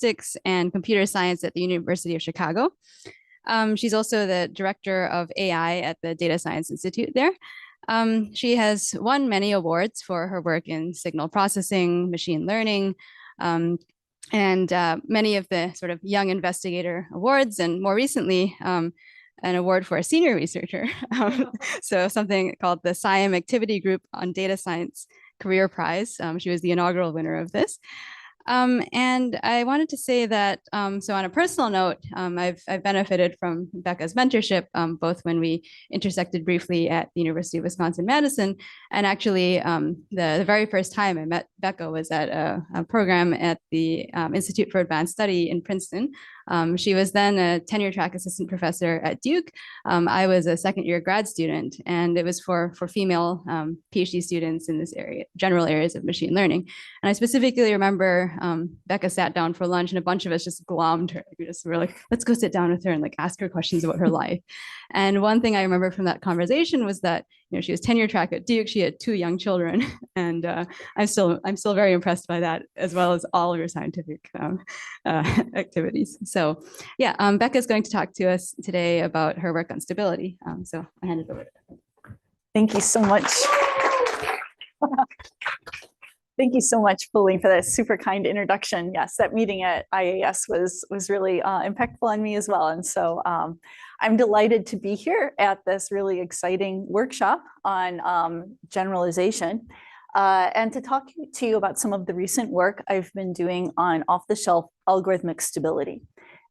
statistics and computer science at the University of Chicago. She's also the director of AI at the Data Science Institute there. She has won many awards for her work in signal processing, machine learning, and many of the sort of young investigator awards, and more recently, an award for a senior researcher. So something called the SIAM Activity Group on Data Science Career Prize. She was the inaugural winner of this. And I wanted to say that, so on a personal note, I've benefited from Becca's mentorship, both when we intersected briefly at the University of Wisconsin-Madison, and actually the very first time I met Becca was at a program at the Institute for Advanced Study in Princeton. She was then a tenure track assistant professor at Duke. I was a second year grad student, and it was for female PhD students in this area, general areas of machine learning. And I specifically remember Becca sat down for lunch and a bunch of us just glommed her. We just were like, let's go sit down with her and like ask her questions about her life. And one thing I remember from that conversation was that, you know, she was tenure track at Duke. She had 2 young children, and I'm still very impressed by that, as well as all of her scientific activities. So yeah, Becca's going to talk to us today about her work on stability. So I hand it over to her. Thank you so much. Thank you so much, Pauline, for that super kind introduction. Yes, that meeting at IAS was really impactful on me as well. And so I'm delighted to be here at this really exciting workshop on generalization and to talk to you about some of the recent work I've been doing on off-the-shelf algorithmic stability.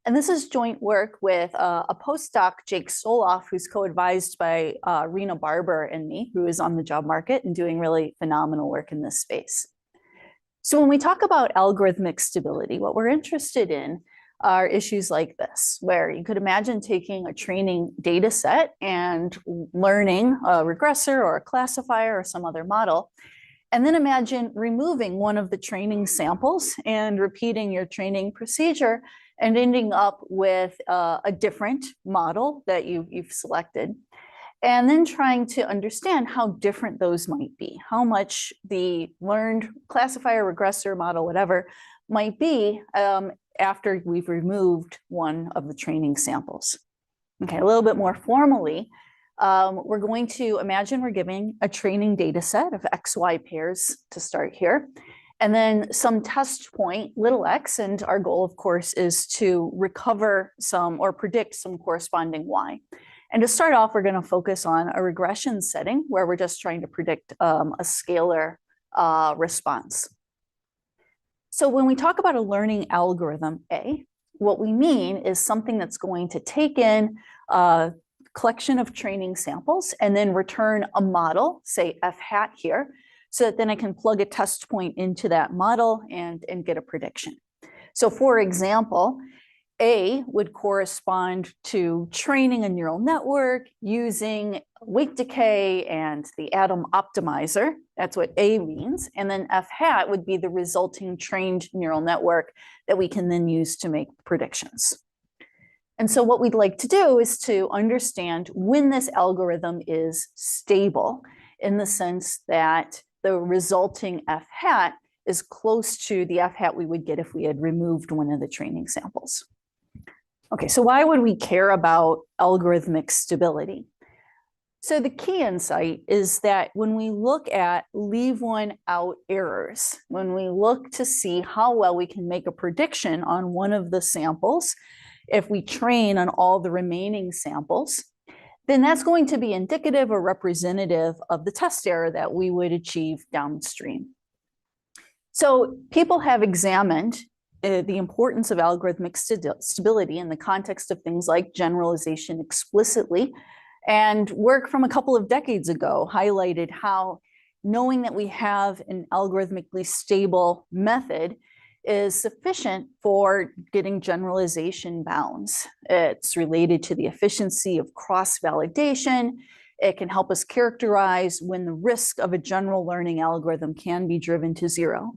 And this is joint work with a postdoc, Jake Soloff, who's co-advised by Rena Barber and me, who is on the job market and doing really phenomenal work in this space. So when we talk about algorithmic stability, what we're interested in are issues like this, where you could imagine taking a training data set and learning a regressor or a classifier or some other model, and then imagine removing one of the training samples and repeating your training procedure and ending up with a different model that you've selected. And then trying to understand how different those might be, how much the learned classifier, regressor, model, whatever, might be after we've removed one of the training samples. Okay, a little bit more formally, we're going to imagine we're giving a training data set of XY pairs to start here, and then some test point, little x, and our goal, of course, is to recover some or predict some corresponding y. And to start off, we're going to focus on a regression setting where we're just trying to predict a scalar response. So when we talk about a learning algorithm A, what we mean is something that's going to take in a collection of training samples and then return a model, say f hat here, so that then I can plug a test point into that model and get a prediction. So for example, A would correspond to training a neural network using weight decay and the atom optimizer. That's what A means. And then F hat would be the resulting trained neural network that we can then use to make predictions. And so what we'd like to do is to understand when this algorithm is stable, in the sense that the resulting F hat is close to the F hat we would get if we had removed one of the training samples. Okay, so why would we care about algorithmic stability? So the key insight is that when we look at leave one out errors, when we look to see how well we can make a prediction on one of the samples, if we train on all the remaining samples, then that's going to be indicative or representative of the test error that we would achieve downstream. So people have examined the importance of algorithmic stability in the context of things like generalization explicitly, and work from a couple of decades ago highlighted how knowing that we have an algorithmically stable method is sufficient for getting generalization bounds. It's related to the efficiency of cross-validation. It can help us characterize when the risk of a general learning algorithm can be driven to 0.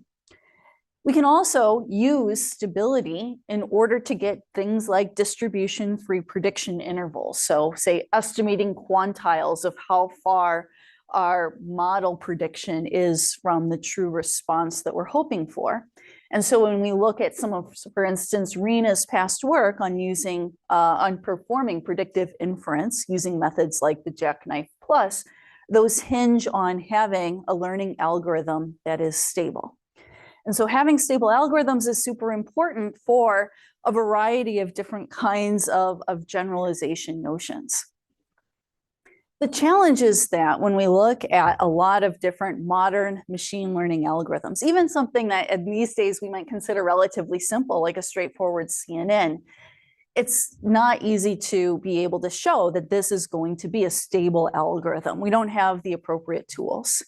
We can also use stability in order to get things like distribution-free prediction intervals. So say estimating quantiles of how far our model prediction is from the true response that we're hoping for. And so when we look at some of, for instance, Rena's past work on on performing predictive inference using methods like the Jackknife Plus, those hinge on having a learning algorithm that is stable. And so having stable algorithms is super important for a variety of different kinds of generalization notions. The challenge is that when we look at a lot of different modern machine learning algorithms, even something that in these days we might consider relatively simple, like a straightforward CNN, it's not easy to be able to show that this is going to be a stable algorithm. We don't have the appropriate tools.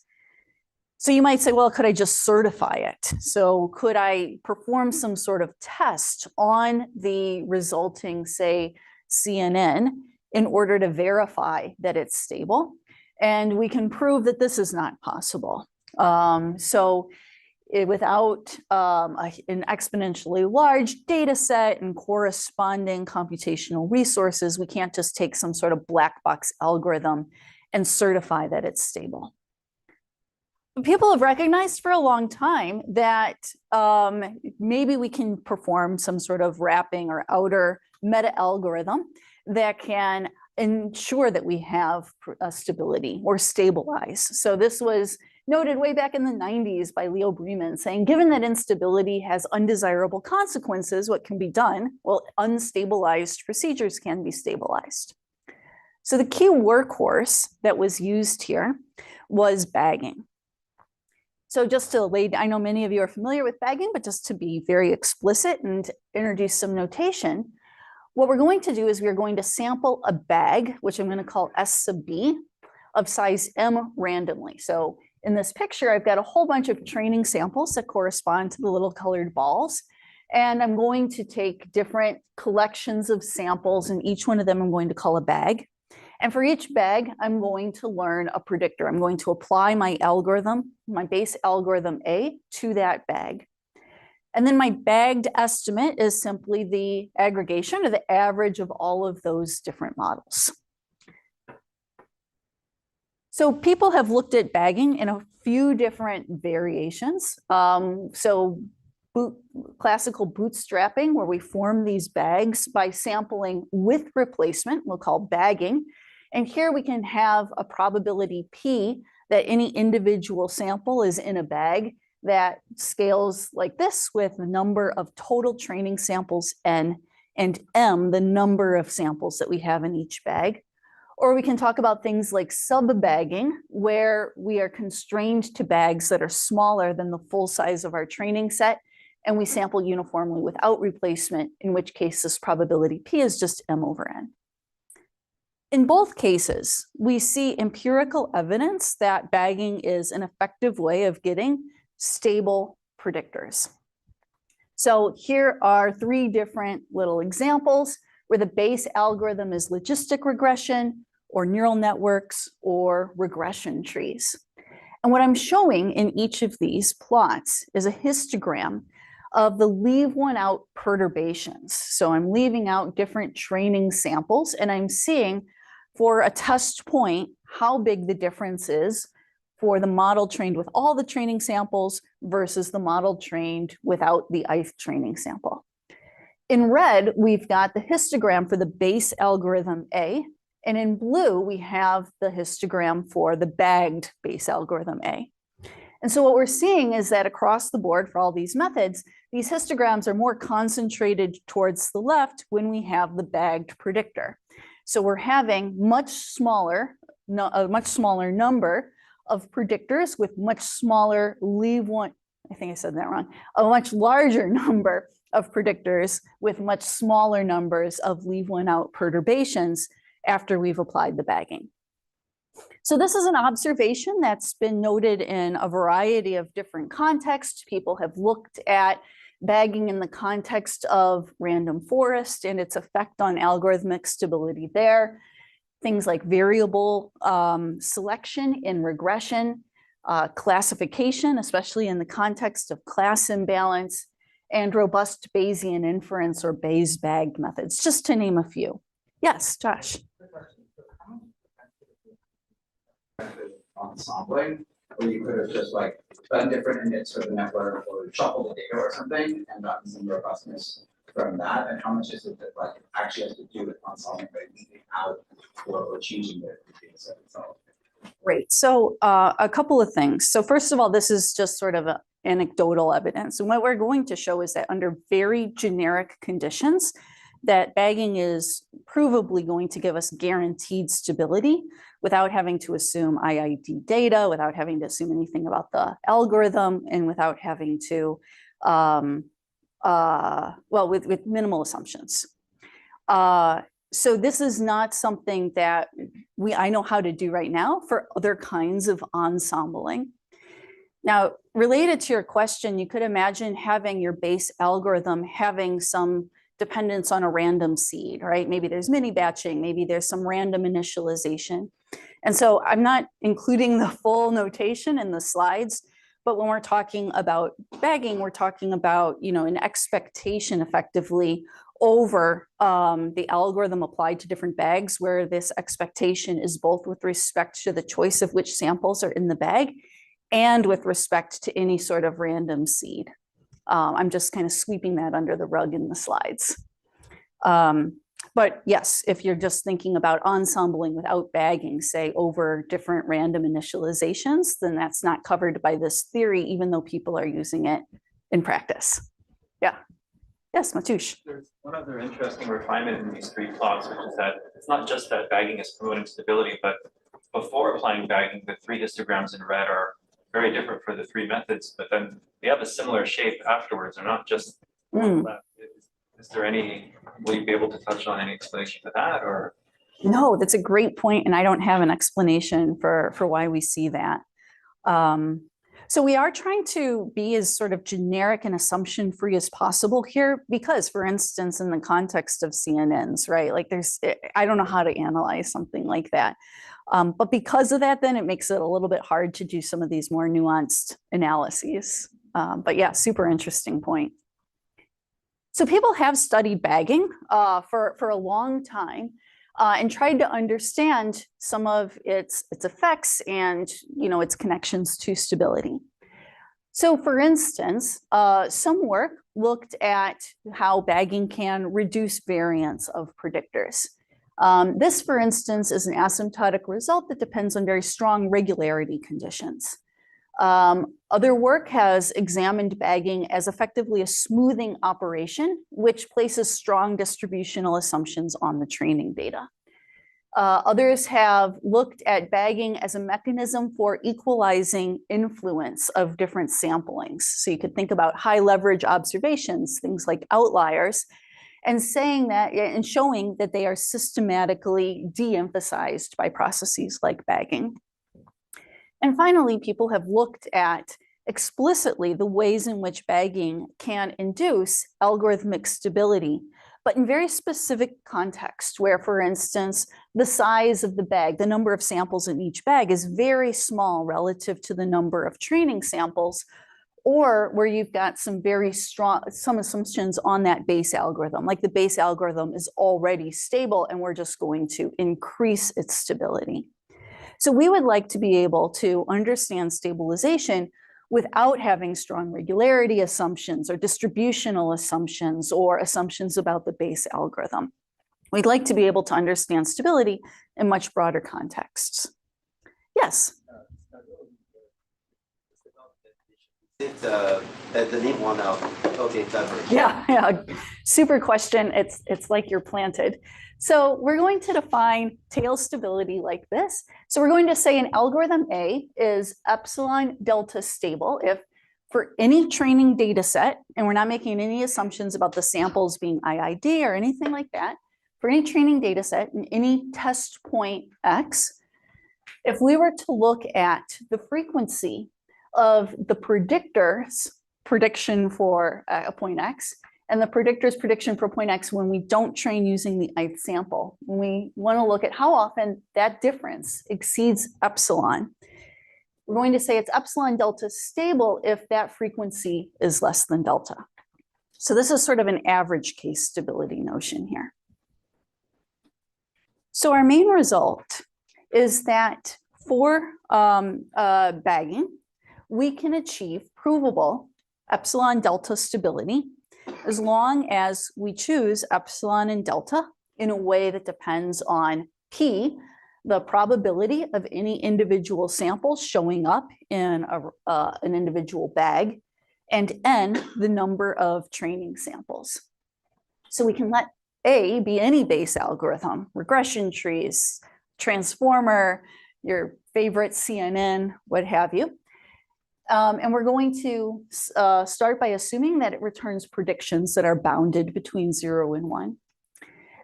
So you might say, well, could I just certify it? So could I perform some sort of test on the resulting, say, CNN in order to verify that it's stable? And we can prove that this is not possible. Without an exponentially large data set and corresponding computational resources, we can't just take some sort of black box algorithm and certify that it's stable. People have recognized for a long time that maybe we can perform some sort of wrapping or outer meta algorithm that can ensure that we have stability or stabilize. So this was noted way back in the 90s by Leo Bremen, saying, given that instability has undesirable consequences, what can be done? Well, unstabilized procedures can be stabilized. So the key workhorse that was used here was bagging. So just to lay, I know many of you are familiar with bagging, but just to be very explicit and introduce some notation, what we're going to do is we're going to sample a bag, which I'm going to call S sub B, of size M randomly. So in this picture, I've got a whole bunch of training samples that correspond to the little colored balls. And I'm going to take different collections of samples, and each one of them I'm going to call a bag. And for each bag, I'm going to learn a predictor. I'm going to apply my algorithm, my base algorithm A, to that bag. And then my bagged estimate is simply the aggregation or the average of all of those different models. So people have looked at bagging in a few different variations. Classical bootstrapping, where we form these bags by sampling with replacement, we'll call bagging. And here we can have a probability P that any individual sample is in a bag that scales like this, with the number of total training samples N, and M, the number of samples that we have in each bag. Or we can talk about things like subbagging, where we are constrained to bags that are smaller than the full size of our training set, and we sample uniformly without replacement, in which case this probability P is just M over N. In both cases, we see empirical evidence that bagging is an effective way of getting stable predictors. So here are three different little examples where the base algorithm is logistic regression, or neural networks, or regression trees. And what I'm showing in each of these plots is a histogram of the leave one out perturbations. So I'm leaving out different training samples, and I'm seeing for a test point how big the difference is for the model trained with all the training samples versus the model trained without the ith training sample. In red, we've got the histogram for the base algorithm A, and in blue, we have the histogram for the bagged base algorithm A. And so what we're seeing is that across the board for all these methods, these histograms are more concentrated towards the left when we have the bagged predictor. So we're having a much smaller number of predictors with much smaller leave one, I think I said that wrong, a much larger number of predictors with much smaller numbers of leave one out perturbations after we've applied the bagging. So this is an observation that's been noted in a variety of different contexts. People have looked at bagging in the context of random forest and its effect on algorithmic stability there. Things like variable selection in regression, classification, especially in the context of class imbalance, and robust Bayesian inference or Bayes-bagged methods, just to name a few. Yes, Josh. On sampling, where you could have just like done different inits for the network or shuffled the data or something and gotten some robustness from that? And how much is it that like actually has to do with ensemble out or changing the data set itself? Great. So a couple of things. So first of all, this is just sort of anecdotal evidence. And what we're going to show is that under very generic conditions, that bagging is provably going to give us guaranteed stability without having to assume IID data, without having to assume anything about the algorithm, and without having to, with minimal assumptions. So this is not something that I know how to do right now for other kinds of ensembling. Now, related to your question, you could imagine having your base algorithm having some dependence on a random seed, right? Maybe there's mini batching, maybe there's some random initialization. And so I'm not including the full notation in the slides, but when we're talking about bagging, we're talking about, an expectation effectively over the algorithm applied to different bags, where this expectation is both with respect to the choice of which samples are in the bag and with respect to any sort of random seed. I'm just kind of sweeping that under the rug in the slides. But yes, if you're just thinking about ensembling without bagging, say over different random initializations, then that's not covered by this theory, even though people are using it in practice. Yeah. Yes, Matush. There's one other interesting refinement in these three plots, which is that it's not just that bagging is promoting stability, but before applying bagging, the three histograms in red are very different for the three methods, but then they have a similar shape afterwards. They're not just left. Is there any, will you be able to touch on any explanation for that, or? No, that's a great point, and I don't have an explanation for why we see that. So we are trying to be as sort of generic and assumption-free as possible here, because, for instance, in the context of CNNs, right, like I don't know how to analyze something like that. But because of that, then it makes it a little bit hard to do some of these more nuanced analyses. But yeah, super interesting point. So people have studied bagging for a long time and tried to understand some of its effects and its connections to stability. So for instance, some work looked at how bagging can reduce variance of predictors. This, for instance, is an asymptotic result that depends on very strong regularity conditions. Other work has examined bagging as effectively a smoothing operation, which places strong distributional assumptions on the training data. Others have looked at bagging as a mechanism for equalizing influence of different samplings. So you could think about high leverage observations, things like outliers, and saying that and showing that they are systematically de-emphasized by processes like bagging. And finally, people have looked at explicitly the ways in which bagging can induce algorithmic stability, but in very specific contexts where, for instance, the size of the bag, the number of samples in each bag is very small relative to the number of training samples, or where you've got some very strong, some assumptions on that base algorithm, like the base algorithm is already stable and we're just going to increase its stability. So we would like to be able to understand stabilization without having strong regularity assumptions or distributional assumptions or assumptions about the base algorithm. We'd like to be able to understand stability in much broader contexts. Yes? The name one of diverge. Yeah, super question. It's like you're planted. So we're going to define tail stability like this. So we're going to say an algorithm A is epsilon delta stable if for any training data set, and we're not making any assumptions about the samples being IID or anything like that, for any training data set and any test point X, if we were to look at the frequency of the predictor's prediction for a point X and the predictor's prediction for point X when we don't train using the ith sample, we want to look at how often that difference exceeds epsilon. We're going to say it's epsilon delta stable if that frequency is less than delta. So this is sort of an average case stability notion here. So our main result is that for bagging, we can achieve provable epsilon delta stability as long as we choose epsilon and delta in a way that depends on P, the probability of any individual sample showing up in an individual bag, and N, the number of training samples. So we can let A be any Bayes algorithm, regression trees, transformer, your favorite CNN, what have you. And we're going to start by assuming that it returns predictions that are bounded between 0 and 1.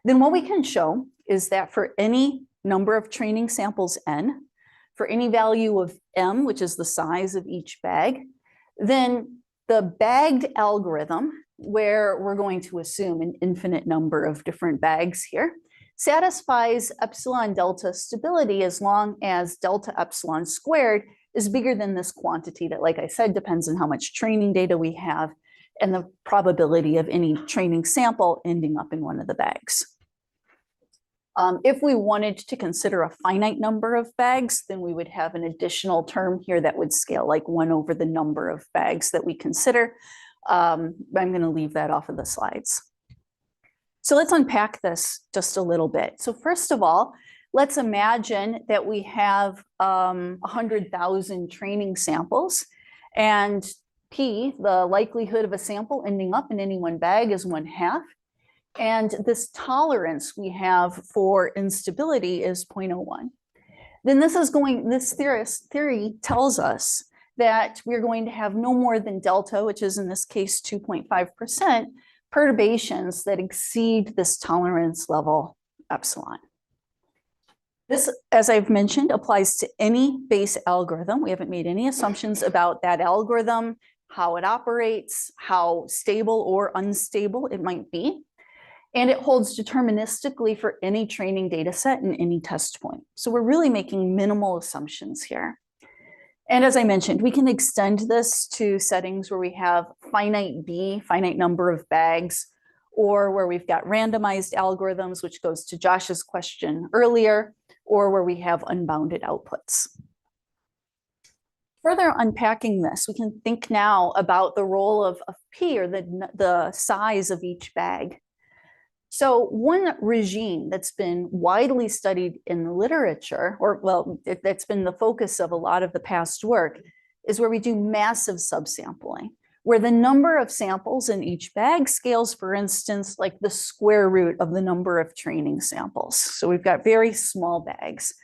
Then what we can show is that for any number of training samples N, for any value of M, which is the size of each bag, then the bagged algorithm, where we're going to assume an infinite number of different bags here, satisfies epsilon delta stability as long as delta epsilon squared is bigger than this quantity that, like I said, depends on how much training data we have and the probability of any training sample ending up in one of the bags. If we wanted to consider a finite number of bags, then we would have an additional term here that would scale like 1 over the number of bags that we consider. I'm going to leave that off of the slides. So let's unpack this just a little bit. So first of all, let's imagine that we have 100,000 training samples, and P, the likelihood of a sample ending up in any one bag, is 1/2. And this tolerance we have for instability is 0.01. Then this theory tells us that we're going to have no more than delta, which is in this case 2.5%, perturbations that exceed this tolerance level epsilon. This, as I've mentioned, applies to any Bayes algorithm. We haven't made any assumptions about that algorithm, how it operates, how stable or unstable it might be. And it holds deterministically for any training data set and any test point. So we're really making minimal assumptions here. And as I mentioned, we can extend this to settings where we have finite B, finite number of bags, or where we've got randomized algorithms, which goes to Josh's question earlier, or where we have unbounded outputs. Further unpacking this, we can think now about the role of P, or the size of each bag. So one regime that's been widely studied in the literature, or well, that's been the focus of a lot of the past work, is where we do massive subsampling, where the number of samples in each bag scales, for instance, like the square root of the number of training samples. So we've got very small bags.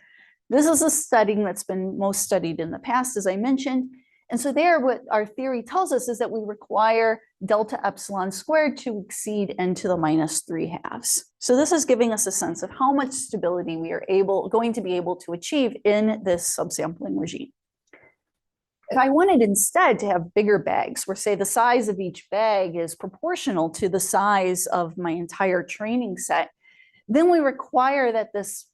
This is a setting that's been most studied in the past, as I mentioned. And so there, what our theory tells us is that we require delta epsilon squared to exceed n to the -3/2. So this is giving us a sense of how much stability we are going to be able to achieve in this subsampling regime. If I wanted instead to have bigger bags, where say the size of each bag is proportional to the size of my entire training set, then we require that this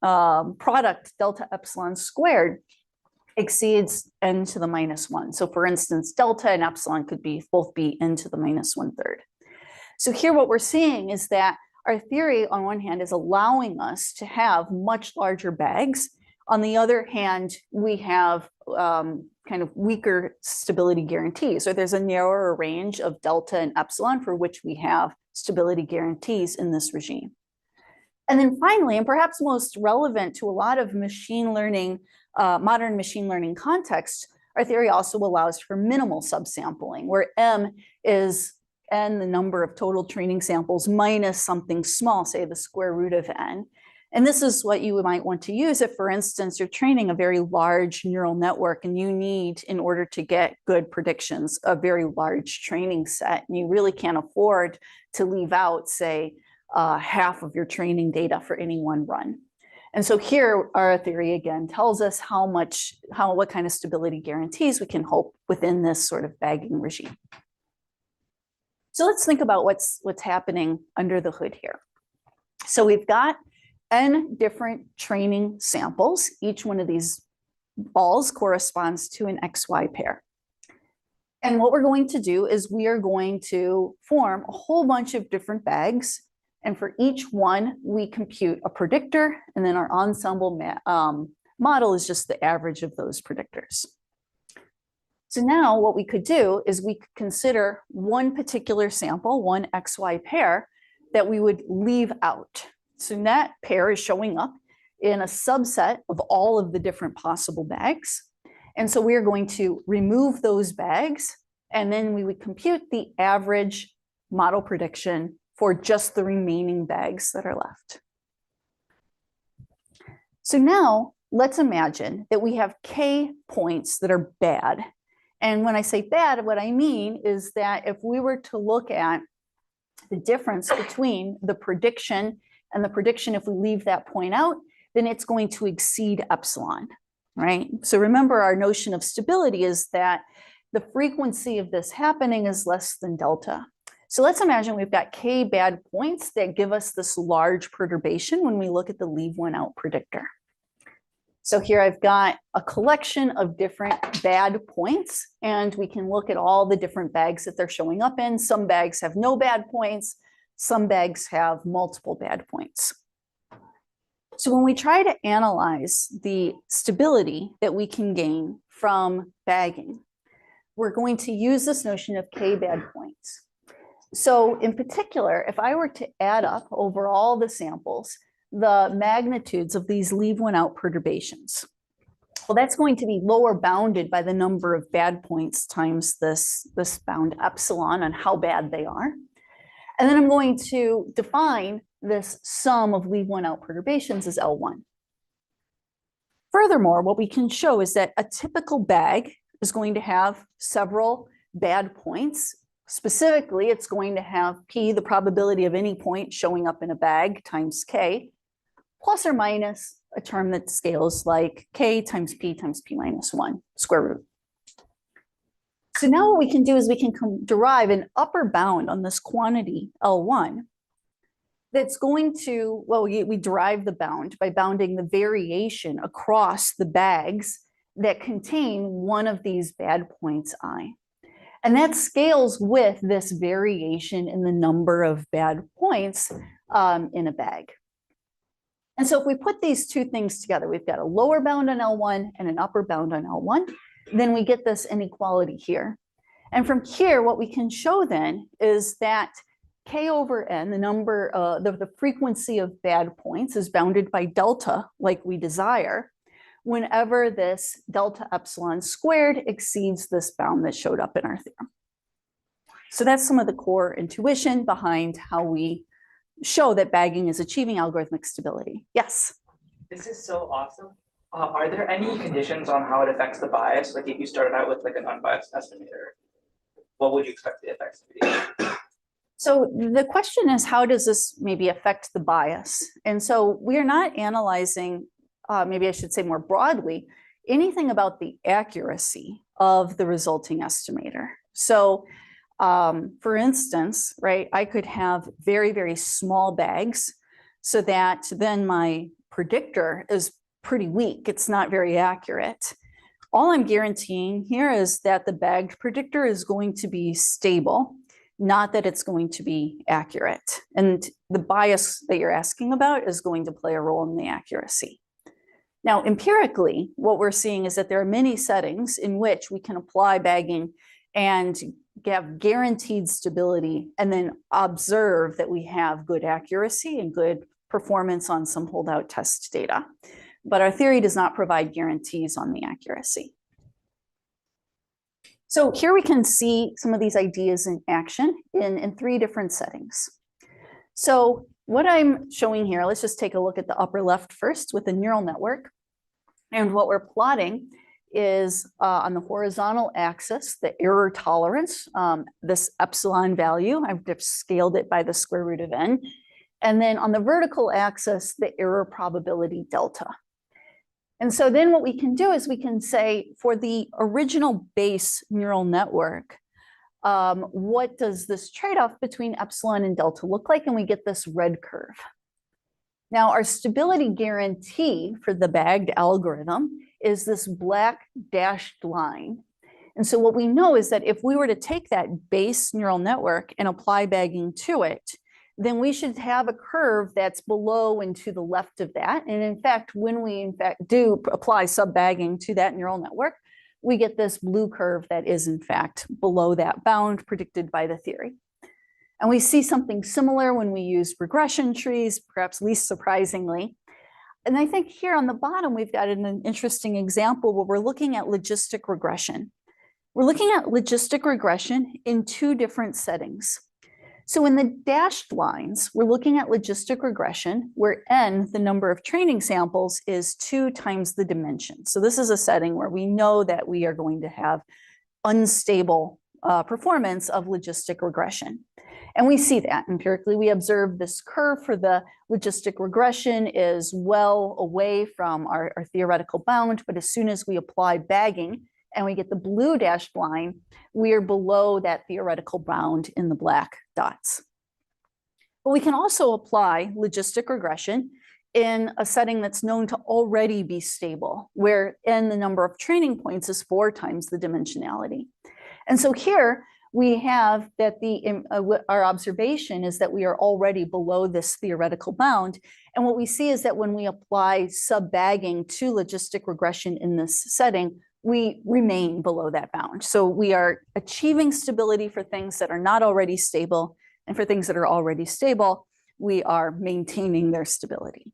product delta epsilon squared exceeds n to the -1. So for instance, delta and epsilon could both be n to the -1/3. So here what we're seeing is that our theory on one hand is allowing us to have much larger bags. On the other hand, we have kind of weaker stability guarantees. So there's a narrower range of delta and epsilon for which we have stability guarantees in this regime. And then finally, and perhaps most relevant to a lot of machine learning, modern machine learning contexts, our theory also allows for minimal subsampling, where M is n, the number of total training samples, minus something small, say the square root of n. And this is what you might want to use if, for instance, you're training a very large neural network and you need, in order to get good predictions, a very large training set. And you really can't afford to leave out, say, half of your training data for any one run. And so here, our theory again tells us what kind of stability guarantees we can hope within this sort of bagging regime. So let's think about what's happening under the hood here. So we've got n different training samples. Each one of these balls corresponds to an XY pair. And what we're going to do is we are going to form a whole bunch of different bags. And for each one, we compute a predictor and then our ensemble model is just the average of those predictors. So now what we could do is we could consider one particular sample, one XY pair, that we would leave out. So that pair is showing up in a subset of all of the different possible bags. And so we're going to remove those bags, and then we would compute the average model prediction for just the remaining bags that are left. So now let's imagine that we have K points that are bad. And when I say bad, what I mean is that if we were to look at the difference between the prediction and the prediction, if we leave that point out, then it's going to exceed epsilon, right? So remember, our notion of stability is that the frequency of this happening is less than delta. So let's imagine we've got K bad points that give us this large perturbation when we look at the leave one out predictor. So here I've got a collection of different bad points, and we can look at all the different bags that they're showing up in. Some bags have no bad points, some bags have multiple bad points. So when we try to analyze the stability that we can gain from bagging, we're going to use this notion of K bad points. So in particular, if I were to add up over all the samples, the magnitudes of these leave one out perturbations, well, that's going to be lower bounded by the number of bad points times this bound epsilon on how bad they are. And then I'm going to define this sum of leave one out perturbations as L1. Furthermore, what we can show is that a typical bag is going to have several bad points. Specifically, it's going to have P, the probability of any point showing up in a bag, times K, plus or minus a term that scales like K times P minus 1, square root. So now what we can do is we can derive an upper bound on this quantity L1 that's going to, well, we derive the bound by bounding the variation across the bags that contain one of these bad points I. And that scales with this variation in the number of bad points in a bag. And so if we put these two things together, we've got a lower bound on L1 and an upper bound on L1, then we get this inequality here. And from here, what we can show then is that K over N, the number, the frequency of bad points is bounded by delta, like we desire, whenever this delta epsilon squared exceeds this bound that showed up in our theorem. So that's some of the core intuition behind how we show that bagging is achieving algorithmic stability. Yes? This is so awesome. Are there any conditions on how it affects the bias? Like if you started out with like an unbiased estimator, what would you expect the effects to be? So the question is, how does this maybe affect the bias? And so we are not analyzing, maybe I should say more broadly, anything about the accuracy of the resulting estimator. So for instance, right, I could have very, very small bags so that then my predictor is pretty weak. It's not very accurate. All I'm guaranteeing here is that the bagged predictor is going to be stable, not that it's going to be accurate. And the bias that you're asking about is going to play a role in the accuracy. Now, empirically, what we're seeing is that there are many settings in which we can apply bagging and have guaranteed stability and then observe that we have good accuracy and good performance on some holdout test data. But our theory does not provide guarantees on the accuracy. So here we can see some of these ideas in action in three different settings. So what I'm showing here, let's just take a look at the upper left first with the neural network. And what we're plotting is on the horizontal axis, the error tolerance, this epsilon value. I've just scaled it by the square root of n. And then on the vertical axis, the error probability delta. And so then what we can do is we can say for the original base neural network, what does this trade-off between epsilon and delta look like? And we get this red curve. Now, our stability guarantee for the bagged algorithm is this black dashed line. And so what we know is that if we were to take that base neural network and apply bagging to it, then we should have a curve that's below and to the left of that. And in fact, when we do apply subbagging to that neural network, we get this blue curve that is in fact below that bound predicted by the theory. And we see something similar when we use regression trees, perhaps least surprisingly. And I think here on the bottom, we've got an interesting example where we're looking at logistic regression. We're looking at logistic regression in two different settings. So in the dashed lines, we're looking at logistic regression where n, the number of training samples, is 2 times the dimension. So this is a setting where we know that we are going to have unstable performance of logistic regression. And we see that empirically. We observe this curve for the logistic regression is well away from our theoretical bound, but as soon as we apply bagging and we get the blue dashed line, we are below that theoretical bound in the black dots. But we can also apply logistic regression in a setting that's known to already be stable, where n, the number of training points, is 4 times the dimensionality. And so here we have that our observation is that we are already below this theoretical bound. And what we see is that when we apply subbagging to logistic regression in this setting, we remain below that bound. So we are achieving stability for things that are not already stable, and for things that are already stable, we are maintaining their stability.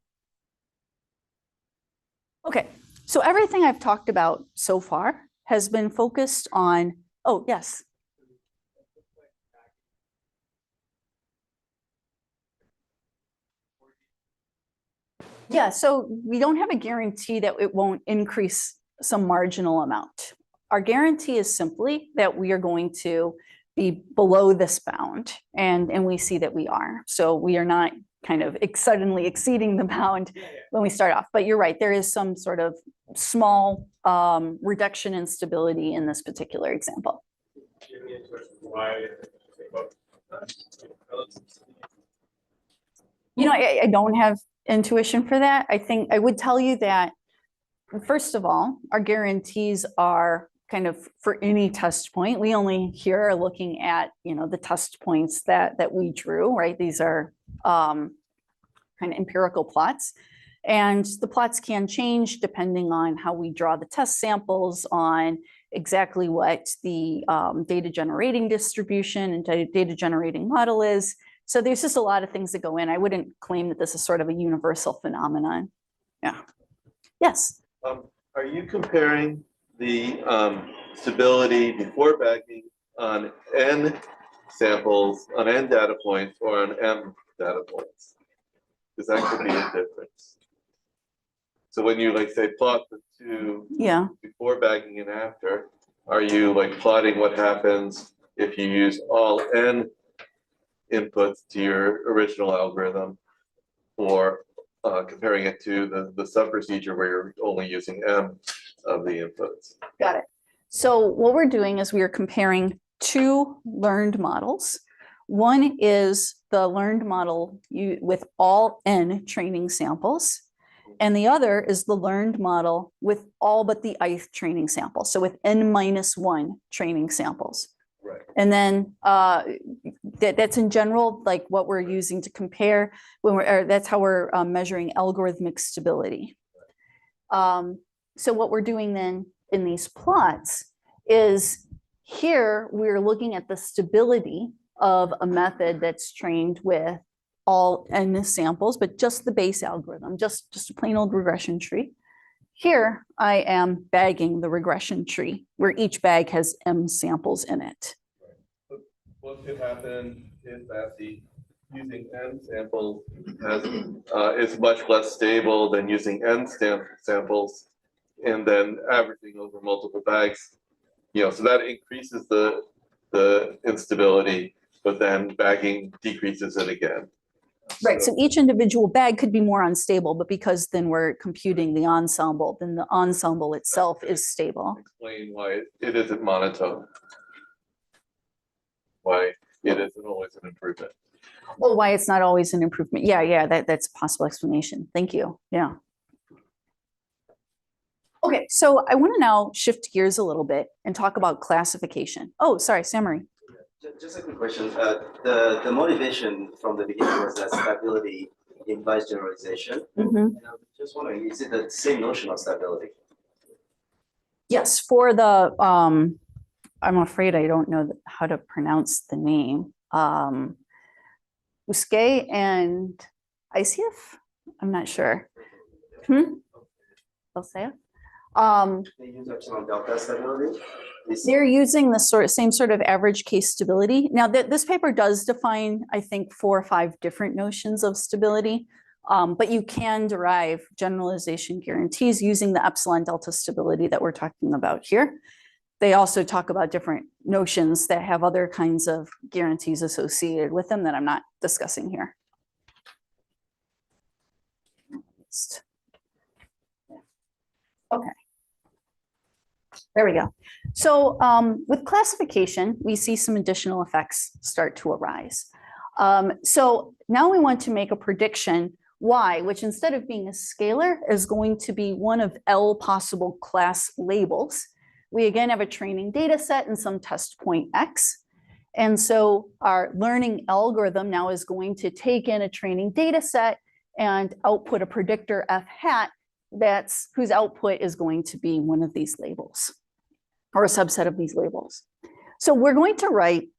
Okay, so everything I've talked about so far has been focused on, oh, yes. Yeah, so we don't have a guarantee that it won't increase some marginal amount. Our guarantee is simply that we are going to be below this bound, and we see that we are. So we are not kind of suddenly exceeding the bound when we start off. But you're right, there is some sort of small reduction in stability in this particular example. You know, I don't have intuition for that. I think I would tell you that, first of all, our guarantees are kind of for any test point. We only here are looking at, the test points that we drew, right? These are kind of empirical plots. And the plots can change depending on how we draw the test samples, on exactly what the data generating distribution and data generating model is. So there's just a lot of things that go in. I wouldn't claim that this is sort of a universal phenomenon. Yeah. Yes. Are you comparing the stability before bagging on n samples, on n data points, or on m data points? Because that could be a difference. So when you say plot the two, before bagging and after, are you plotting what happens if you use all n inputs to your original algorithm, or comparing it to the sub procedure where you're only using m of the inputs? Got it. So what we're doing is we are comparing two learned models. One is the learned model with all n training samples, and the other is the learned model with all but the ith training sample, so with n-1 training samples. Right. And then that's in general what we're using to compare that's how we're measuring algorithmic stability. So what we're doing then in these plots is here we're looking at the stability of a method that's trained with all n samples, but just the base algorithm, just a plain old regression tree. Here I am bagging the regression tree where each bag has m samples in it. But what could happen is that the using n samples is much less stable than using n samples and then averaging over multiple bags. So that increases the instability, but then bagging decreases it again. Right, so each individual bag could be more unstable, but because then we're computing the ensemble, then the ensemble itself is stable. Explain why it isn't monotone. Why it isn't always an improvement. Well, why it's not always an improvement. Yeah, that's a possible explanation. Thank you. Yeah. Okay, so I want to now shift gears a little bit and talk about classification. Oh, sorry, Samory. Just a quick question. The motivation from the beginning was that stability implies generalization. Mhm. And I'm just wondering, is it the same notion of stability? Yes, for the, I'm afraid I don't know how to pronounce the name. Uske and ICF? I'm not sure. I'll say it. They use epsilon delta stability? They're using the same sort of average case stability. Now, this paper does define, I think, 4 or 5 different notions of stability, but you can derive generalization guarantees using the epsilon delta stability that we're talking about here. They also talk about different notions that have other kinds of guarantees associated with them that I'm not discussing here. Okay. There we go. So with classification, we see some additional effects start to arise. So now we want to make a prediction y, which instead of being a scalar is going to be one of L possible class labels. We again have a training data set and some test point x. And so our learning algorithm now is going to take in a training data set and output a predictor f hat whose output is going to be one of these labels or a subset of these labels. So we're going to write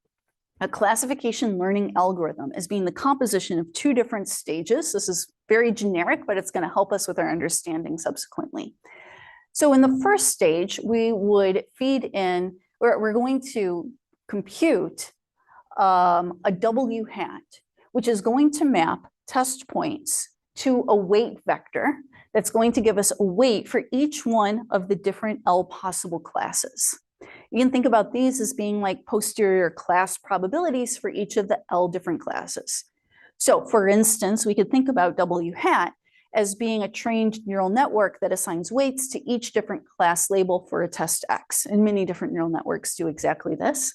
a classification learning algorithm as being the composition of 2 different stages. This is very generic, but it's going to help us with our understanding subsequently. So in the first stage, we would feed in, we're going to compute a W hat, which is going to map test points to a weight vector that's going to give us a weight for each one of the different L possible classes. You can think about these as being like posterior class probabilities for each of the L different classes. So for instance, we could think about W hat as being a trained neural network that assigns weights to each different class label for a test X. And many different neural networks do exactly this.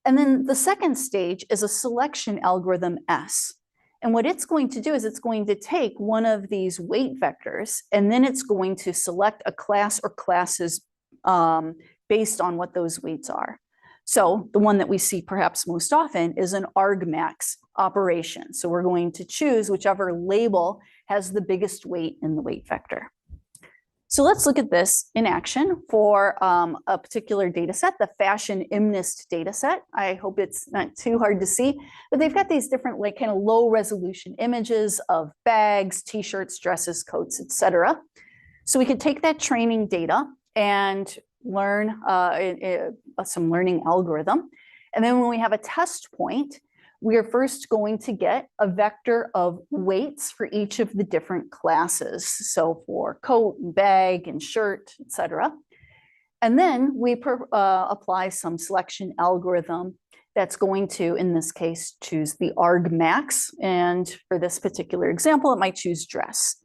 And then the second stage is a selection algorithm S. And what it's going to do is it's going to take one of these weight vectors, and then it's going to select a class or classes based on what those weights are. So the one that we see perhaps most often is an argmax operation. So we're going to choose whichever label has the biggest weight in the weight vector. So let's look at this in action for a particular data set, the fashion MNIST data set. I hope it's not too hard to see, but they've got these different like kind of low resolution images of bags, t-shirts, dresses, coats, etc. So we could take that training data and learn some learning algorithm. And then when we have a test point, we are first going to get a vector of weights for each of the different classes. So for coat, and bag, and shirt, etc. And then we apply some selection algorithm that's going to, in this case, choose the argmax. And for this particular example, it might choose dress.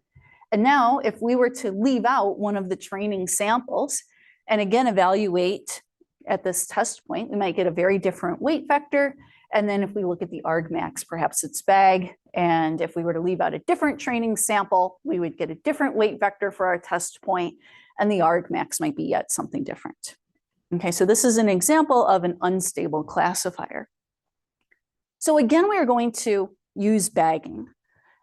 And now if we were to leave out one of the training samples and again evaluate at this test point, we might get a very different weight vector. And then if we look at the argmax, perhaps it's bag. And if we were to leave out a different training sample, we would get a different weight vector for our test point, and the argmax might be yet something different. Okay, so this is an example of an unstable classifier. So again, we are going to use bagging.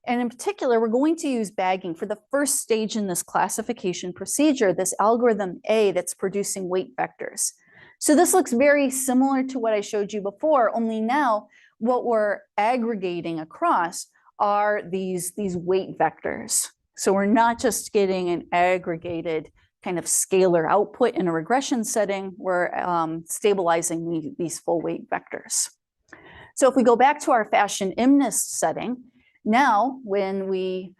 And in particular, we're going to use bagging for the first stage in this classification procedure, this algorithm A that's producing weight vectors. So this looks very similar to what I showed you before, only now what we're aggregating across are these weight vectors. So we're not just getting an aggregated kind of scalar output in a regression setting, we're stabilizing these full weight vectors. So if we go back to our fashion MNIST setting, now when we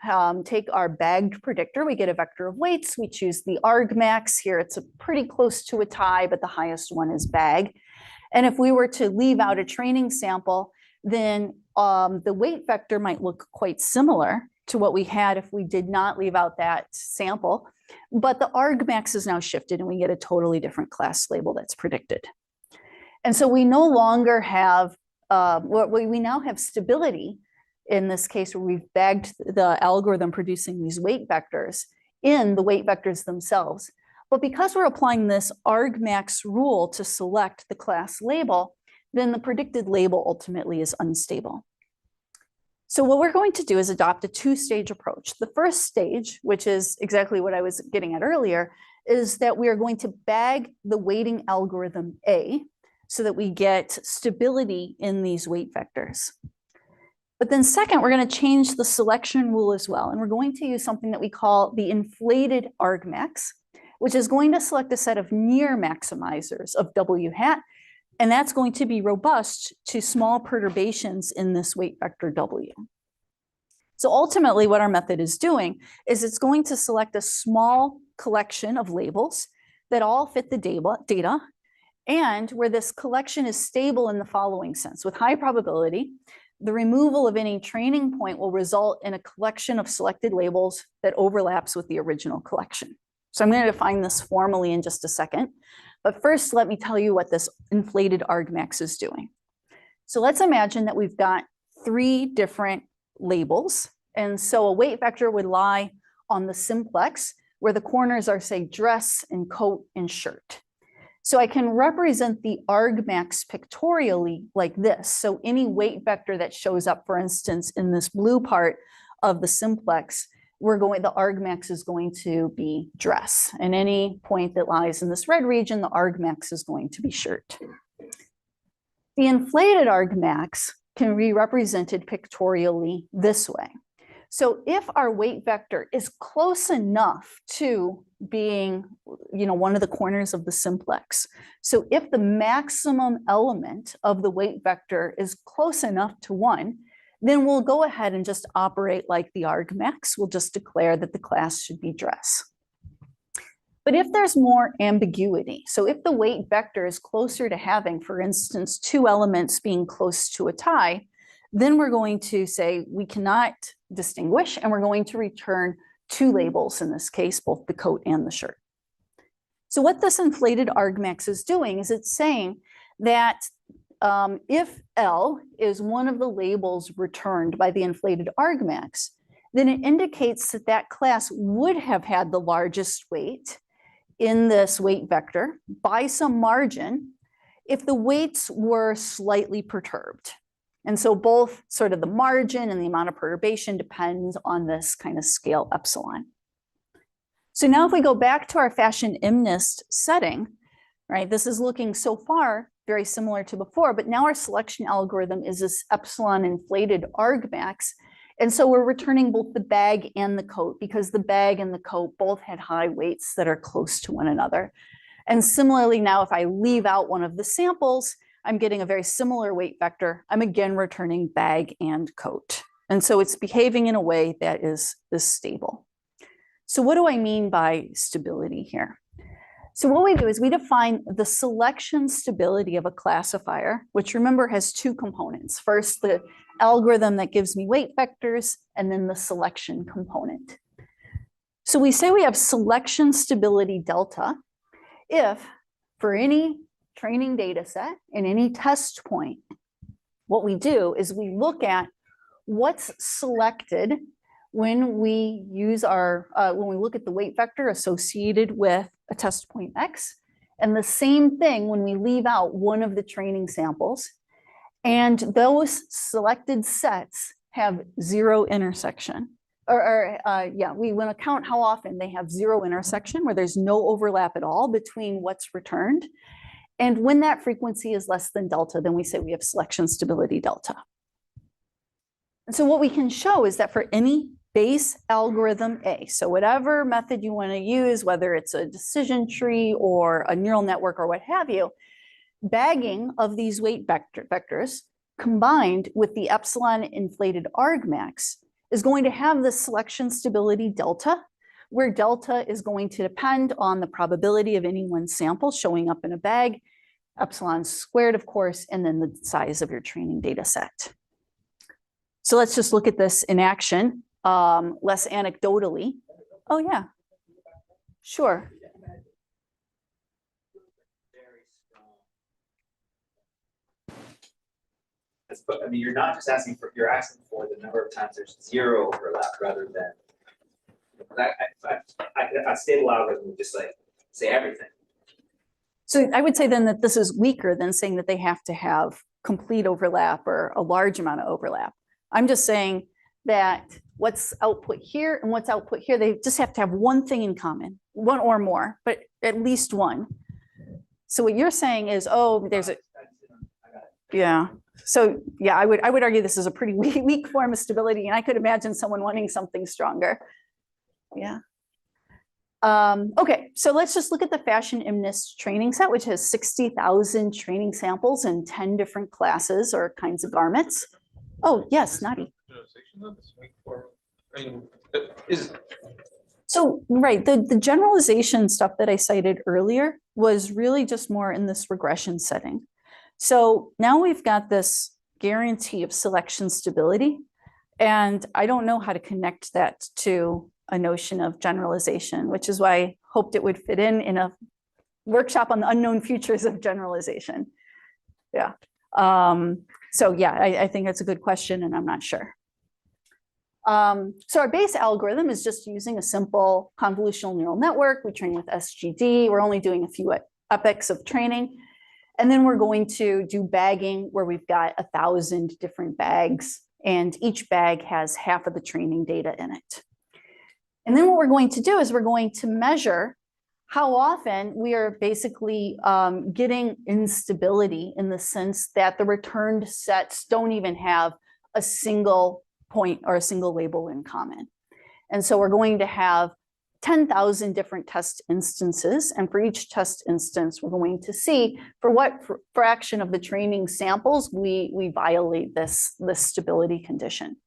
take our bagged predictor, we get a vector of weights, we choose the argmax. Here it's pretty close to a tie, but the highest one is bag. And if we were to leave out a training sample, then the weight vector might look quite similar to what we had if we did not leave out that sample. But the argmax is now shifted and we get a totally different class label that's predicted. And so we no longer have, we now have stability in this case where we've bagged the algorithm producing these weight vectors in the weight vectors themselves. But because we're applying this argmax rule to select the class label, then the predicted label ultimately is unstable. So what we're going to do is adopt a two-stage approach. The first stage, which is exactly what I was getting at earlier, is that we are going to bag the weighting algorithm A so that we get stability in these weight vectors. But then second, we're going to change the selection rule as well. And we're going to use something that we call the inflated argmax, which is going to select a set of near maximizers of W hat. And that's going to be robust to small perturbations in this weight vector W. So ultimately what our method is doing is it's going to select a small collection of labels that all fit the data, and where this collection is stable in the following sense. With high probability, the removal of any training point will result in a collection of selected labels that overlaps with the original collection. So I'm going to define this formally in just a second. But first, let me tell you what this inflated argmax is doing. So let's imagine that we've got 3 different labels. And so a weight vector would lie on the simplex, where the corners are, say, dress and coat and shirt. So I can represent the argmax pictorially like this. So any weight vector that shows up, for instance, in this blue part of the simplex, the argmax is going to be dress. And any point that lies in this red region, the argmax is going to be shirt. The inflated argmax can be represented pictorially this way. So if our weight vector is close enough to being, one of the corners of the simplex, so if the maximum element of the weight vector is close enough to 1, then we'll go ahead and just operate like the argmax. We'll just declare that the class should be dress. But if there's more ambiguity, so if the weight vector is closer to having, for instance, 2 elements being close to a tie, then we're going to say we cannot distinguish, and we're going to return 2 labels, in this case, both the coat and the shirt. So what this inflated argmax is doing is it's saying that if L is one of the labels returned by the inflated argmax, then it indicates that that class would have had the largest weight in this weight vector by some margin if the weights were slightly perturbed. And so both sort of the margin and the amount of perturbation depends on this kind of scale epsilon. So now if we go back to our fashion MNIST setting, right, this is looking so far very similar to before, but now our selection algorithm is this epsilon inflated argmax. And so we're returning both the bag and the coat, because the bag and the coat both had high weights that are close to one another. And similarly, now if I leave out one of the samples, I'm getting a very similar weight vector. I'm again returning bag and coat. And so it's behaving in a way that is stable. So what do I mean by stability here? So what we do is we define the selection stability of a classifier, which remember has 2 components. First, the algorithm that gives me weight vectors, and then the selection component. So we say we have selection stability delta if for any training data set and any test point, what we do is we look at what's selected when we use when we look at the weight vector associated with a test point X, and the same thing when we leave out one of the training samples, and those selected sets have 0 intersection. We want to count how often they have 0 intersection, where there's no overlap at all between what's returned. And when that frequency is less than delta, then we say we have selection stability delta. And so what we can show is that for any base algorithm A, so whatever method you want to use, whether it's a decision tree or a neural network or what have you, bagging of these weight vectors combined with the epsilon inflated argmax is going to have the selection stability delta, where delta is going to depend on the probability of any one sample showing up in a bag, epsilon squared, of course, and then the size of your training data set. So let's just look at this in action, less anecdotally. Oh yeah, sure. I mean, you're not just asking for, you're asking for the number of times there's 0 overlap rather than, a stable algorithm would just like say everything. So I would say then that this is weaker than saying that they have to have complete overlap or a large amount of overlap. I'm just saying that what's output here and what's output here, they just have to have one thing in common, one or more, but at least one. So what you're saying is, oh, there's a, yeah. So yeah, I would argue this is a pretty weak form of stability, and I could imagine someone wanting something stronger. Yeah. Okay, so let's just look at the fashion MNIST training set, which has 60,000 training samples in 10 different classes or kinds of garments. Oh, yes, Nadi. So, right, the generalization stuff that I cited earlier was really just more in this regression setting. So now we've got this guarantee of selection stability, and I don't know how to connect that to a notion of generalization, which is why I hoped it would fit in a workshop on the unknown futures of generalization. Yeah. So yeah, I think that's a good question, and I'm not sure. So our base algorithm is just using a simple convolutional neural network. We train with SGD. We're only doing a few epochs of training. And then we're going to do bagging, where we've got 1,000 different bags, and each bag has half of the training data in it. And then what we're going to do is we're going to measure how often we are basically getting instability, in the sense that the returned sets don't even have a single point or a single label in common. And so we're going to have 10,000 different test instances. And for each test instance, we're going to see for what fraction of the training samples we violate this stability condition.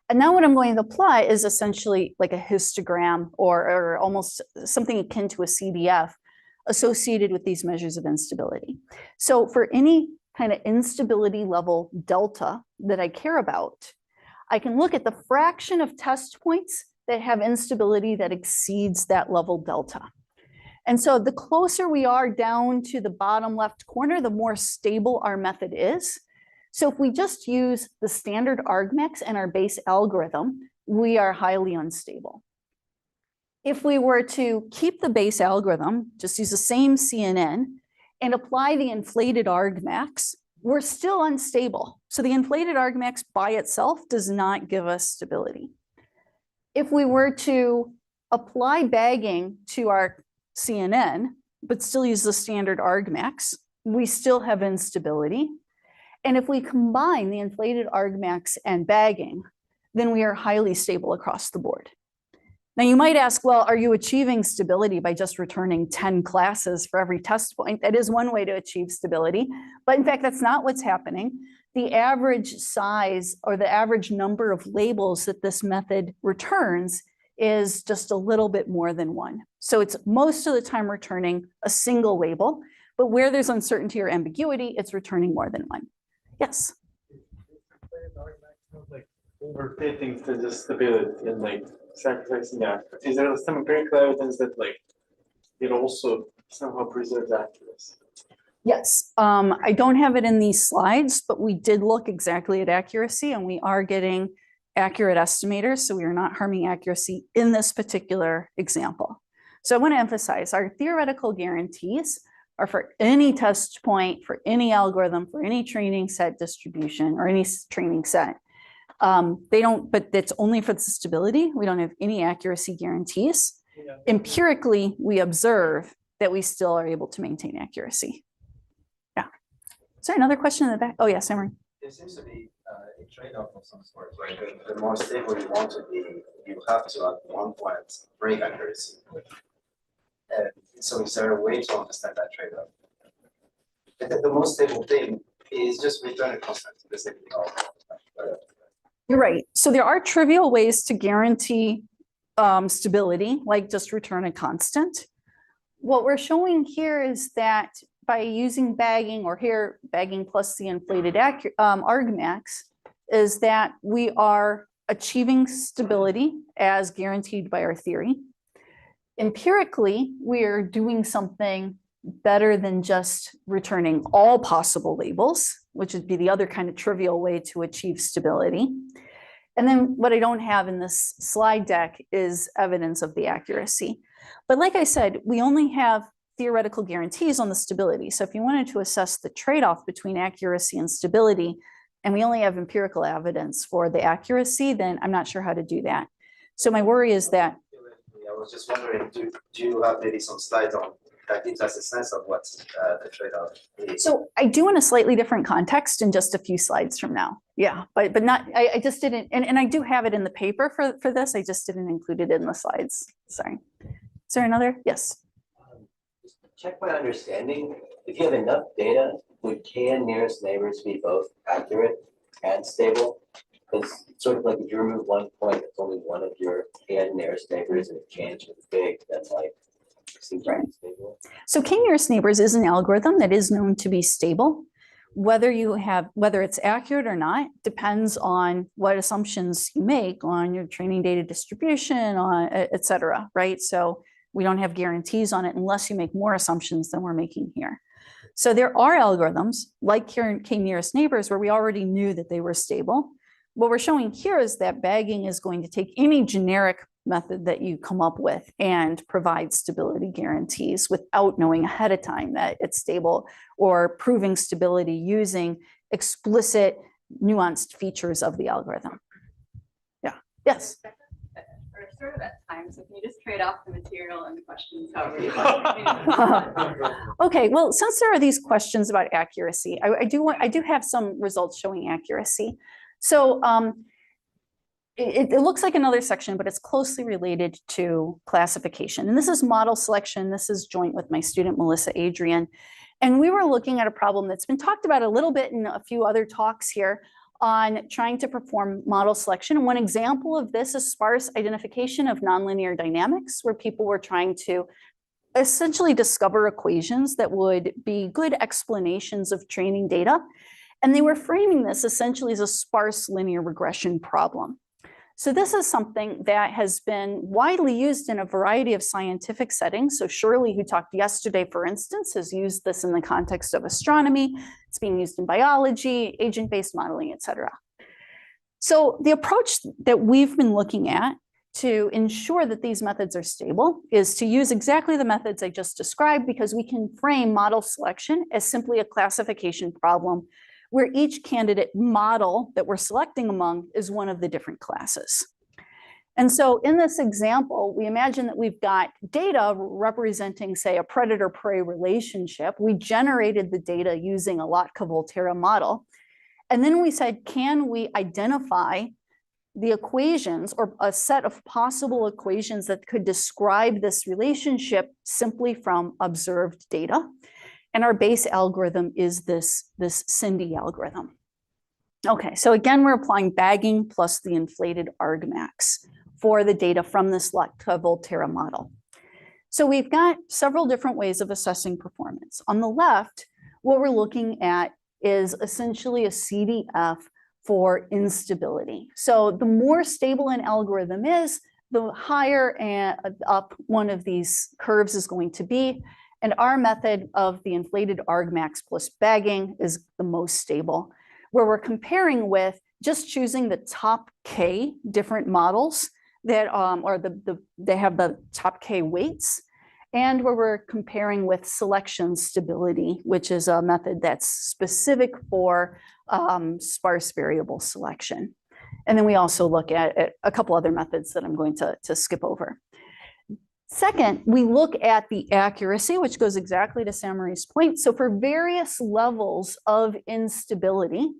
And now what I'm going to apply is essentially like a histogram or almost something akin to a CDF associated with these measures of instability. So for any kind of instability level delta that I care about, I can look at the fraction of test points that have instability that exceeds that level delta. And so the closer we are down to the bottom left corner, the more stable our method is. So if we just use the standard argmax and our base algorithm, we are highly unstable. If we were to keep the base algorithm, just use the same CNN and apply the inflated argmax, we're still unstable. So the inflated argmax by itself does not give us stability. If we were to apply bagging to our CNN, but still use the standard argmax, we still have instability. And if we combine the inflated argmax and bagging, then we are highly stable across the board. Now you might ask, well, are you achieving stability by just returning 10 classes for every test point? That is one way to achieve stability, but in fact, that's not what's happening. The average size or the average number of labels that this method returns is just a little bit more than one. So it's most of the time returning a single label, but where there's uncertainty or ambiguity, it's returning more than one. Yes? Like overfitting to the stability and like sacrificing accuracy. Is there some empirical evidence that like it also somehow preserves accuracy? Yes, I don't have it in these slides, but we did look exactly at accuracy, and we are getting accurate estimators, so we are not harming accuracy in this particular example. So I want to emphasize our theoretical guarantees are for any test point, for any algorithm, for any training set distribution or any training set. They don't, but it's only for the stability. We don't have any accuracy guarantees. Yeah. Empirically, we observe that we still are able to maintain accuracy. Yeah. Is there another question in the back? Oh, yes, Emery. There seems to be a trade-off of some sort, right? The more stable you want to be, you have to at one point break accuracy. So is there a way to understand that trade-off? The most stable thing is just return a constant, basically. You're right. So there are trivial ways to guarantee stability, like just return a constant. What we're showing here is that by using bagging, or here bagging plus the inflated argmax, is that we are achieving stability as guaranteed by our theory. Empirically, we are doing something better than just returning all possible labels, which would be the other kind of trivial way to achieve stability. And then what I don't have in this slide deck is evidence of the accuracy. But like I said, we only have theoretical guarantees on the stability. So if you wanted to assess the trade-off between accuracy and stability, and we only have empirical evidence for the accuracy, then I'm not sure how to do that. So my worry is that. I was just wondering, do you have maybe some slides on that gives us a sense of what the trade-off is? So I do in a slightly different context in just a few slides from now. Yeah, but not, I just didn't, and I do have it in the paper for this, I just didn't include it in the slides, sorry. Is there another? Yes. Just check my understanding. If you have enough data, would k and nearest neighbors be both accurate and stable? Because it's sort of like if you remove one point, it's only one of your k and nearest neighbors, and if change is big, that's like seems Right. stable. So k-nearest neighbors is an algorithm that is known to be stable. Whether it's accurate or not depends on what assumptions you make on your training data distribution, on et cetera, right? So we don't have guarantees on it unless you make more assumptions than we're making here. So there are algorithms like k-nearest neighbors where we already knew that they were stable. What we're showing here is that bagging is going to take any generic method that you come up with and provide stability guarantees without knowing ahead of time that it's stable, or proving stability using explicit nuanced features of the algorithm. Yeah, yes. Or sort of at times, so can you just trade off the material and the questions however you want? Okay, well, since there are these questions about accuracy, I do have some results showing accuracy. So it looks like another section, but it's closely related to classification. And this is model selection. This is joint with my student, Melissa Adrian. And we were looking at a problem that's been talked about a little bit in a few other talks here on trying to perform model selection. And one example of this is sparse identification of nonlinear dynamics, where people were trying to essentially discover equations that would be good explanations of training data. And they were framing this essentially as a sparse linear regression problem. So this is something that has been widely used in a variety of scientific settings. So Shirley, who talked yesterday, for instance, has used this in the context of astronomy. It's being used in biology, agent-based modeling, et cetera. So the approach that we've been looking at to ensure that these methods are stable is to use exactly the methods I just described, because we can frame model selection as simply a classification problem where each candidate model that we're selecting among is one of the different classes. And so in this example, we imagine that we've got data representing, say, a predator-prey relationship. We generated the data using a Lotka-Volterra model. And then we said, can we identify the equations or a set of possible equations that could describe this relationship simply from observed data? And our base algorithm is this Cindy algorithm. Okay, so again, we're applying bagging plus the inflated argmax for the data from this Lotka-Volterra model. So we've got several different ways of assessing performance. On the left, what we're looking at is essentially a CDF for instability. So the more stable an algorithm is, the higher and up one of these curves is going to be. And our method of the inflated argmax plus bagging is the most stable, where we're comparing with just choosing the top K different models that they have the top K weights, and where we're comparing with selection stability, which is a method that's specific for sparse variable selection. And then we also look at a couple other methods that I'm going to skip over. Second, we look at the accuracy, which goes exactly to Samarie's point. So for various levels of instability,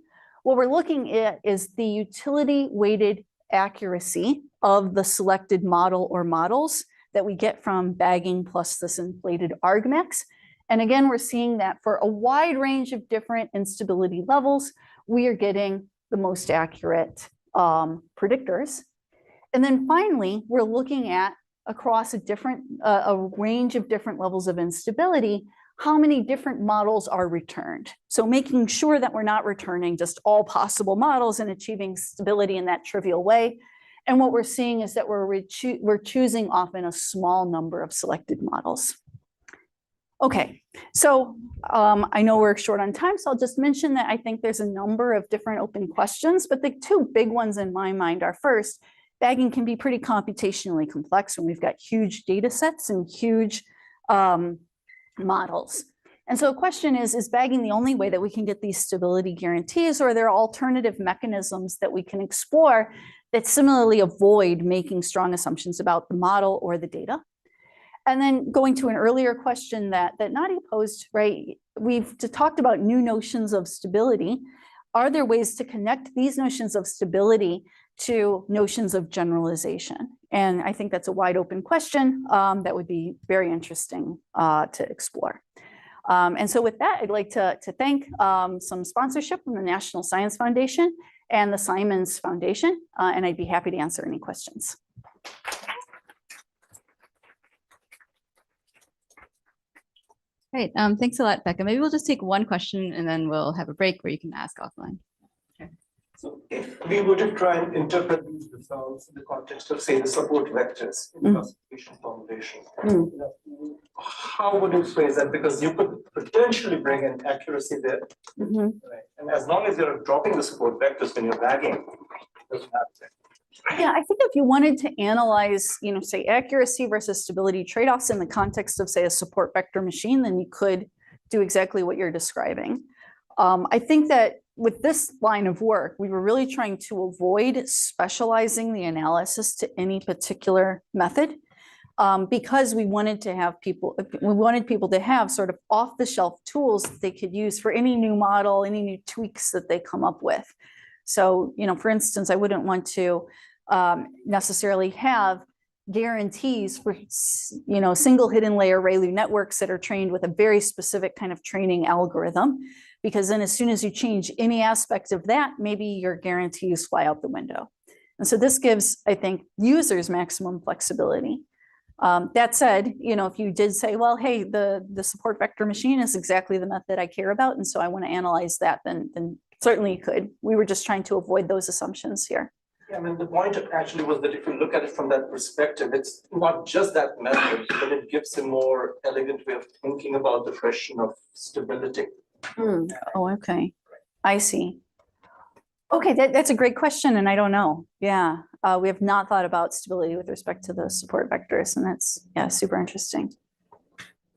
what we're looking at is the utility weighted accuracy of the selected model or models that we get from bagging plus this inflated argmax. And again, we're seeing that for a wide range of different instability levels, we are getting the most accurate predictors. And then finally, we're looking at across a range of different levels of instability, how many different models are returned. So making sure that we're not returning just all possible models and achieving stability in that trivial way. And what we're seeing is that we're choosing often a small number of selected models. Okay, so I know we're short on time, so I'll just mention that I think there's a number of different open questions, but the two big ones in my mind are, first, bagging can be pretty computationally complex when we've got huge data sets and huge models. And so the question is bagging the only way that we can get these stability guarantees, or are there alternative mechanisms that we can explore that similarly avoid making strong assumptions about the model or the data? And then going to an earlier question that Nadia posed, right? We've talked about new notions of stability. Are there ways to connect these notions of stability to notions of generalization? And I think that's a wide open question that would be very interesting to explore. And so with that, I'd like to thank some sponsorship from the National Science Foundation and the Simons Foundation, and I'd be happy to answer any questions. Great. Thanks a lot, Becca. Maybe we'll just take one question and then we'll have a break where you can ask offline. So if we were to try and interpret these results in the context of, say, the support vectors in the classification formulation, how would you phrase that? Because you could potentially bring in accuracy there, right? And as long as you're dropping the support vectors when you're lagging, it doesn't matter. Yeah, I think if you wanted to analyze, say accuracy versus stability trade-offs in the context of, say, a support vector machine, then you could do exactly what you're describing. I think that with this line of work, we were really trying to avoid specializing the analysis to any particular method because we wanted to have people, to have sort of off-the-shelf tools that they could use for any new model, any new tweaks that they come up with. So, for instance, I wouldn't want to necessarily have guarantees for, single hidden layer ReLU networks that are trained with a very specific kind of training algorithm, because then as soon as you change any aspect of that, maybe your guarantees fly out the window. And so this gives, I think, users maximum flexibility. That said, if you did say, well, hey, the support vector machine is exactly the method I care about, and so I want to analyze that, then certainly you could. We were just trying to avoid those assumptions here. Yeah, I mean, the point actually was that if you look at it from that perspective, it's not just that method, but it gives a more elegant way of thinking about the question of stability. Oh, okay. I see. Okay, that's a great question, and I don't know. Yeah, we have not thought about stability with respect to the support vectors, and that's, super interesting.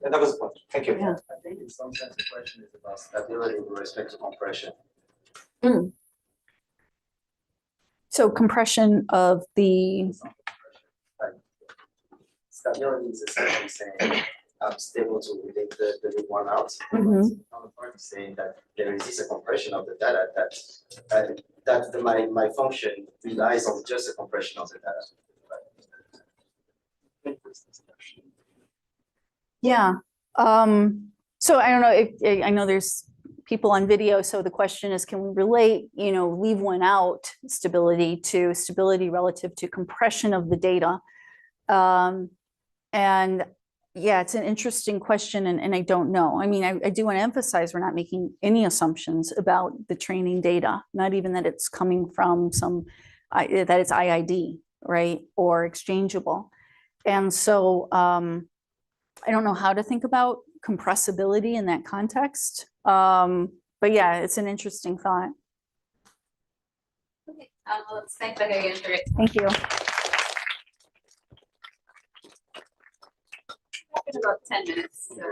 Yeah, that was the point. Thank you. Yeah. I think in some sense the question is about stability with respect to compression. So compression of the... Like, stability is essentially saying I'm stable to relate the one out. Counterpart is saying that there exists a compression of the data that my function relies on just a compression of the data. Yeah. So I don't know, I know there's people on video, so the question is, can we relate, leave one out stability to stability relative to compression of the data? And yeah, it's an interesting question, and I don't know. I mean, I do want to emphasize we're not making any assumptions about the training data, not even that it's coming from that it's IID, right, or exchangeable. And so I don't know how to think about compressibility in that context. But yeah, it's an interesting thought. Okay, let's thank Becca again for it. Thank you. In about 10 minutes. So.